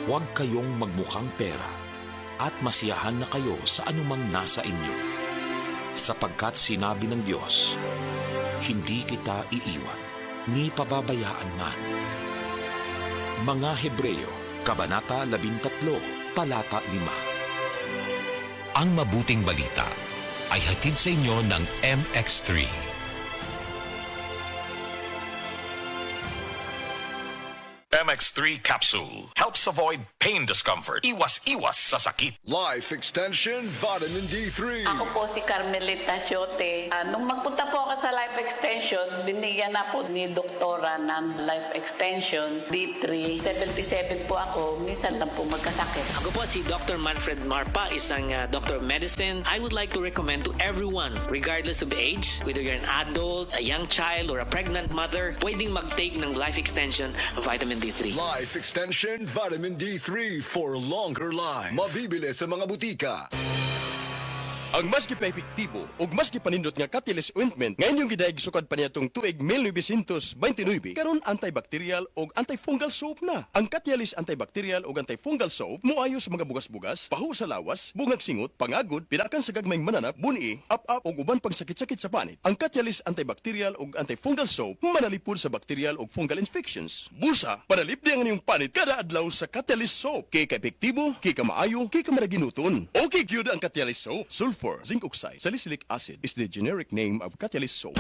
Huwag kayong magmukhang pera at masiyahan na kayo sa anumang nasa inyo. Sapagkat sinabi ng Diyos, hindi kita iiwan, ni pababayaan man. Mga Hebreo, Kabanata 13, Talata 5. Ang mabuting balita ay hatid sa inyo ng MX3. MX3 capsule helps avoid pain discomfort. Iwas-iwas sa sakit. Life Extension Vitamin D3. Ako po si Carmelita Siote. Nung magpunta po ako sa Life Extension, binigyan ako ni doktora ng Life Extension D3. 77 po ako, minsan lang po magkasakit. Ako po si Dr. Manfred Marpa, isang doctor of medicine. I would like to recommend to everyone, regardless of age, whether you're an adult, a young child, or a pregnant mother, pwedeng mag-take ng Life Extension Vitamin D3. Life Extension Vitamin D3 for longer life. Mabibili sa mga butika. Ang maski pa epektibo ug maski panindot nga Catalyst ointment ngayon yung gidaig sukad pa niyatong tuig 1929 karon antibacterial ug antifungal soap na. Ang Catalyst antibacterial ug antifungal soap moayo sa mga bugas-bugas, pahu sa lawas, bungag singot, pangagod, pinakan sa gagmayng mananap, buni, up-up ug uban pang sakit-sakit sa panit. Ang Catalyst antibacterial ug antifungal soap manalipod sa bacterial ug fungal infections. Busa, panalip diyan ang iyong panit kada adlaw sa Catalyst soap. Kay ka epektibo, kay ka maayo, kay ka maraginuton. Okay gyud ang Catalyst soap. Sulfur, zinc oxide, salicylic acid is the generic name of Catalyst soap.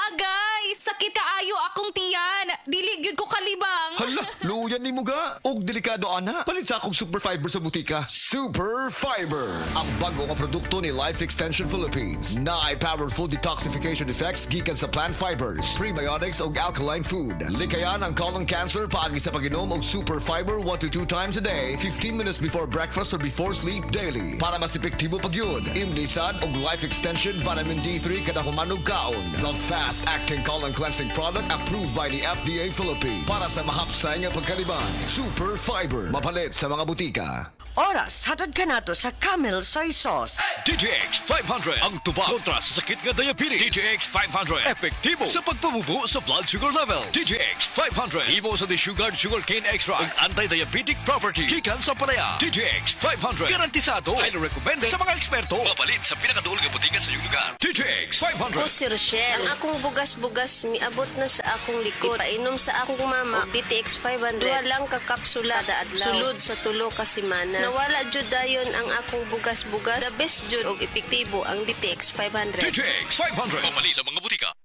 Agay! Sakit kaayo akong tiyan! Dili gyud ko kalibang! Hala, luyan ni mo ga. Og delikado ana. Palit sa akong super fiber sa butika. Super Fiber. Ang bago nga produkto ni Life Extension Philippines. Na ay powerful detoxification effects gikan sa plant fibers, prebiotics ug alkaline food. Likayan ang colon cancer paagi sa pag-inom og Super Fiber 1 to 2 times a day, 15 minutes before breakfast or before sleep daily. Para mas epektibo pag yun, imlisan og Life Extension Vitamin D3 kada humanog kaon. The fast-acting colon cleansing product approved by the FDA Philippines. Para sa mahapsay nga pagkaliban, Super Fiber. Mapalit sa mga butika. Oras, hatad ka nato sa Camel Soy Sauce. DTX 500 ang tuba kontra sa sakit nga diabetes. DTX 500 epektibo sa pagpabubo sa blood sugar level. DTX 500 imo sa desugared sugarcane extract ug anti-diabetic property gikan sa palaya. DTX 500 garantisado ay recommended sa mga eksperto. Mapalit sa pinakaduol nga butika sa iyong lugar. DTX 500. Ako si Rochelle. Ang akong bugas-bugas miabot na sa akong likod. Ipainom sa akong mama og DTX 500. Duha lang ka kapsula kada adlaw. Sulod sa tulo ka semana. Nawala jud dayon ang akong bugas-bugas. The best jud og epektibo ang DTX 500. DTX 500 mapalit sa mga butika.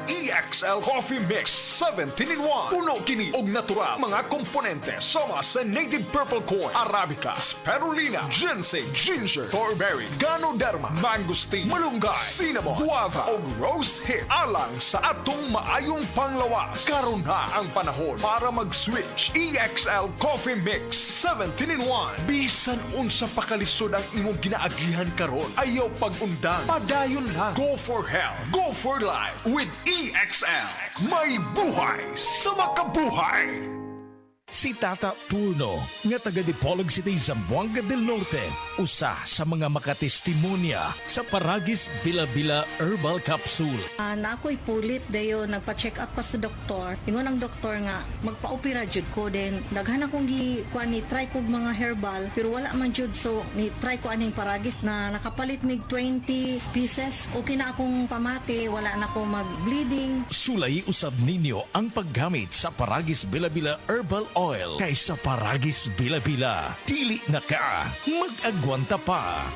EXL Coffee Mix 17-in-1. Puno kini og natural mga komponente sama sa native purple corn, arabica, spirulina, ginseng, ginger, thornberry, ganoderma, mangosteen, malunggay, cinnamon, guava ug rose hip alang sa atong maayong panglawas. Karon na ang panahon para mag-switch. EXL Coffee Mix 17-in-1. Bisan unsa pa kalisod ang imong ginaagihan karon, ayaw pag-undang, padayon lang. Go for health, go for life with EXL. May buhay sa makabuhay. Si Tata Turno, nga taga Dipolog City, Zamboanga del Norte, usa sa mga makatestimonya sa Paragis Bila-Bila Herbal Capsule. Na ako'y pulit dayo, nagpa-check up ka sa doktor. Ingon ang doktor nga, magpa-opera jud ko din. Daghan akong try ko mga herbal, pero wala man jud, so ni-try ko aning Paragis na nakapalit mig 20 pieces. Okay na akong pamati, wala na akong mag-bleeding. Sulay usab ninyo ang paggamit sa Paragis Bila-Bila Herbal Oil kaysa Paragis Bila-Bila. Dili na ka, mag-agwanta pa.